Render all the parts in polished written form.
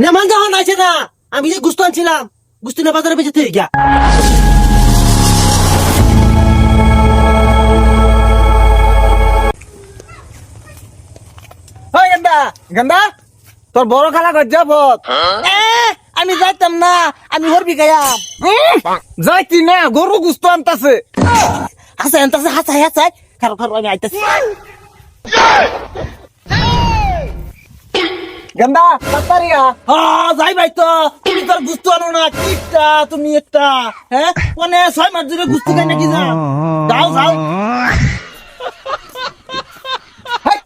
মেহমান যখন আছে না, আমি যে গুস্ত আনছিলাম, গুস্ত না বাজারে বেঁচে থেকে গিয়া। ওই গেন্দা গেন্দা তোর বড় খালা ঘর যাব। আমি যাইতাম না, আমি হরবি গায়াম। যাইতি না, গরু গুস্ত আনতাছে। হাসাই আনতাছে, হাসাই হাসাই। খারো খারো, আমি আইতাছি। গেন্দা তাড়াতাড়ি আ। যাই ভাই তো, তুমি তোর গুস্ত আনো না, কিটা তুমি একটা, হ্যাঁ মানে 6 মাস ধরে গুস্তি খাই নাকি যা, যাও যাও। হেই,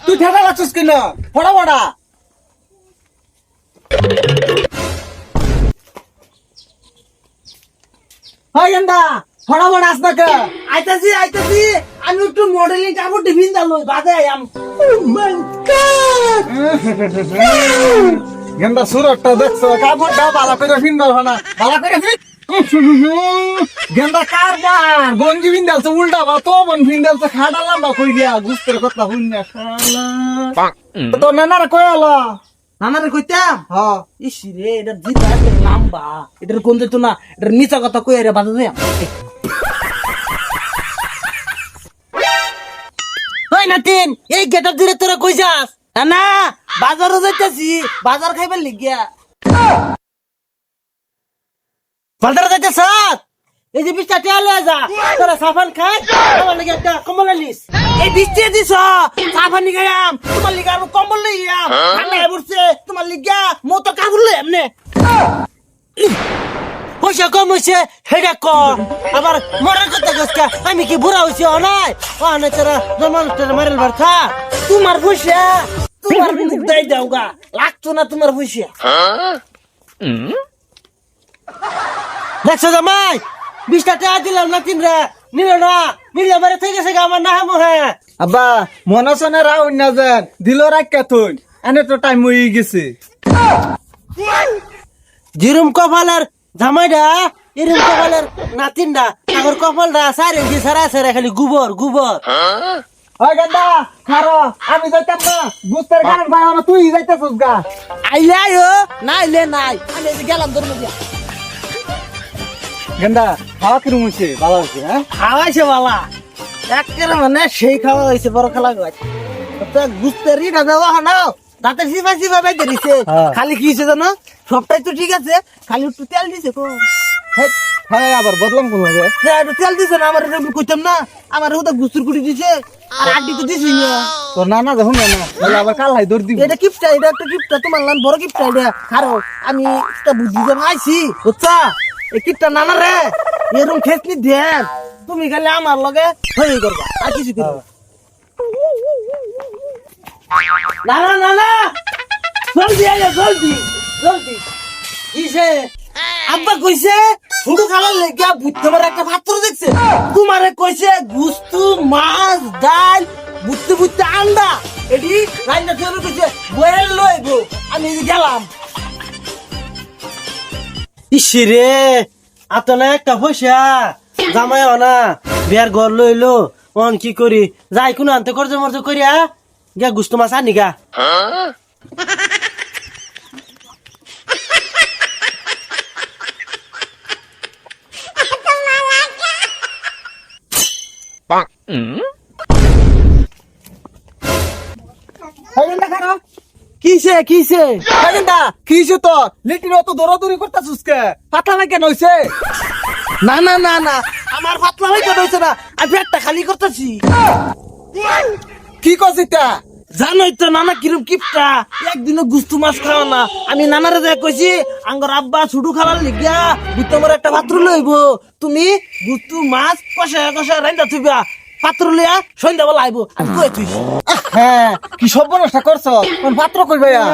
তুই ঠেকা লাচ্ছিস কিনা? ফড়া ফড়া হয় গেন্দা, ফড়া ফড়া আস না কে? আইতাছি আইতাছি, আমি একটু মডেলিং কাপড় টিফিন দালো, বাজে আইয়াম। গেন্দা সুরটটা দেখছো, কাপড়টা ভালো করে ফিন্দাল না, ভালো করে ফিন। গেন্দা কারবার গঞ্জি ফিন্দালছে উল্টা বা তো মন ফিন্দালছে খাড়া লম্বা কই দিয়া গুস্তের কথা হুন না শালা। তো নানার কই আলা? নানারে কইতাম, হ্যাঁ ইস রে, এটা জিতা লম্বা, এটার কোন যেত না, এটার নিচা কথা কই রে বাজে যাইয়াম। ওই নাতিন, এই গেটার দিরে তোরা কই যাস? না বাজারও যাইতাছি, বাজার খাইবার লিগিয়া। বাজারে যাইতাছ? এই যে 20 টাকা লয়ে যা, তোরা সাফান খাই, আমার লাগি একটা কম্বল আনিস। এই 20 টাকা দিছ, সাফান নি খাইয়াম, তোমার লাগি আর কম্বল লইয়াম। ঠান্ডা হয়ে পড়ছে, তোমার লিগিয়া মো তো কাপড় লইয়াম নে। পয়সা কম হইছে, হেডা কম। আবার মরার কথা কইska, আমি কি বুড়া হইছি নাই? ও না তোরা জন্মানোর মারেল বারথা। তোমার পয়সা, তোমার মুখ দাই দাওগা, লাগতো না তোমার পয়সা। দেখছো জামাই, 20 টাকা দিলাম না তিনরা, নিল না, নিলে বারে থেকে গেছে আমার না হামো। হ্যাঁ আব্বা মনসনে রাউন না যান দিল রাখা তুই এনে তো টাইম হয়ে গেছে। জিরুম কপালের জামাইডা, এরম কপালের নাতিনডা, আমার কপালটা সারে দি সারা সারা খালি গোবর গোবর। ওই গেন্দা খারো, আমি যাইতাম না, গুস্তের কারণ ভাই না, তুই যাইতাছস গা। আইলে আইও, না আইলে নাই, আমি এই যে গেলাম ধর্ম দিয়া। গেন্দা খাওয়া কিরম হয়েছে? ভালো হয়েছে? হ্যাঁ খাওয়াইছে বালা, একেবারে মানে সেই খাওয়া হয়েছে, বড় খেলা গাছ। গুস্তের রিটা দেওয়া না, তাতে সিফা সিফা বাইতে দিছে। হ্যাঁ। খালি কি হয়েছে জানো, সবটাই তো ঠিক আছে, খালি একটু তেল দিছে। হ্যাঁ আবার বদলাম কোন লাগে? একটু তেল দিছে না, আমার এরকম কইতাম না, আমার ওটা গুস্তুর কুটি দিছে, আর আড্ডি তো দিছি না। তোর নানা দেখুন না তাহলে আবার কাল হাই দৌড় দিব। এটা কিপটা, এটা একটা কিপটা, তোমার নাম বড় কিপটা। এটা খারো, আমি একটা বুদ্ধি যে পাইছি বুঝছা, এই কিপটা নানা রে এরকম খেসনি দেন, তুমি খালি আমার লগে হয়ে করবা, আর কিছু করবা না। না না না, জলদি আয়, জলদি জলদি। কিসে? আব্বা কইছে ছোট খালার লেগা বুঝতে পারে একটা পাত্র দেখছে, তোমারে কইছে গুস্তু মাছ ডাল বুঝতে বুঝতে আন্ডা, এটি রান্না চলে কইছে বয়েল লইব। আমি এই যে গেলাম। ইসিরে আতনা একটা পয়সা জামাই না, বিয়ার ঘর লইলো, অন কি করি, যাই কোন আনতে খরচ মর্চ করিয়া গিয়া গুস্তু মাছ আনি গা। কিসে কিসে কিছে তো লিটির অত দৌড়াদৌড়ি করতেছিস কে? পাতলা লাগে কেন হইছে? না না না না, আমার পাতলা হয়ে হয়েছে না, আমি পেটটা খালি করতেছি। কি করছিস তা? জানোই তো নানা কিরম কিপটা, একদিনও গুস্তু মাছ খাওয়া না। আমি নানারে যা কইছি আঙ্গর আব্বা ছুটু খাবার লিগিয়া তোমার একটা পাত্র লইব, তুমি গুস্তু মাছ কষা কষা রাইন্দা থইবা, পাত্র লইয়া সন্ধ্যা বেলা আইব। আমি কই তুই হ্যাঁ কি সর্বনাশা করছ? কোন পাত্র কই ভাইয়া?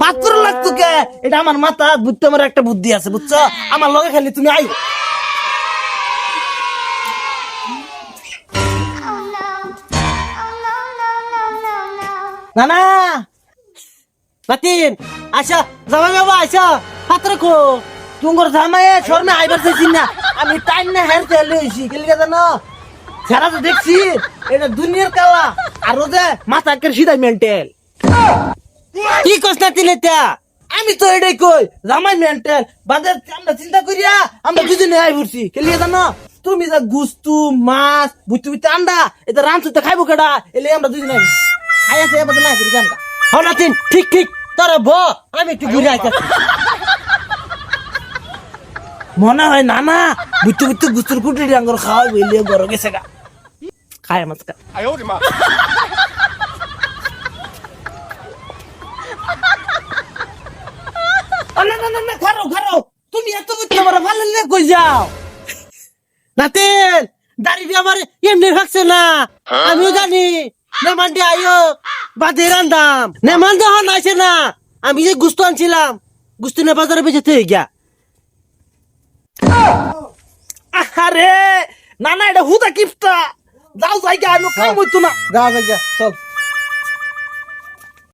পাত্র লাগতো কে? এটা আমার মাথা বুঝতে, আমার একটা বুদ্ধি আছে বুঝছো, আমার লগে খালি তুমি আই। না না নাতিন, আচ্ছা জামাই বাবা, আচ্ছা পাত্র কো তোমার জামাই শর্মে আইবার চাইছি না, আমি টাইম না হের তেল লইছি গেলি জানো, যারা তো দেখছি এটা দুনিয়ার কালা, আর ও যে মাথা একের সিধাই মেন্টেল। কি কস না তিন এটা আমি তো এটাই কই জামাই মেন্টাল বাজার আমরা চিন্তা করিয়া আমরা দুজনে আই পড়ছি কেলিয়ে জানো তুমি যা গুস্তু মাছ বুঝতে বুঝতে আন্ডা এটা রামচুতে খাইবো কেডা এলে আমরা দুজনে আই খাই আছে এবার না করি জানকা হো না তিন ঠিক ঠিক তোরা ব আমি একটু ঘুরে আইতাছি মনে হয় না না বুঝতে বুঝতে গুস্তুর কুটি ডাঙ্গর খাওয়া বইলে গরো গেছে গা খায় মাছ কা না না না না খারো খারো তুমি এত বুঝতে পারো ভালো লে কই যাও নাতেন দাড়ি দিয়ে আমার এমনি রাখছে না আমিও জানি নেমান দিয়ে আয়ো বাদে রান্দাম নেমান যখন আসে না আমি যে গুস্তু আনছিলাম গুস্তু নে বাজারে বেঁচে থেকে গিয়া আরে না না এটা হুদা কিপটা যাও জায়গা আমি কাম হইতো না যা চল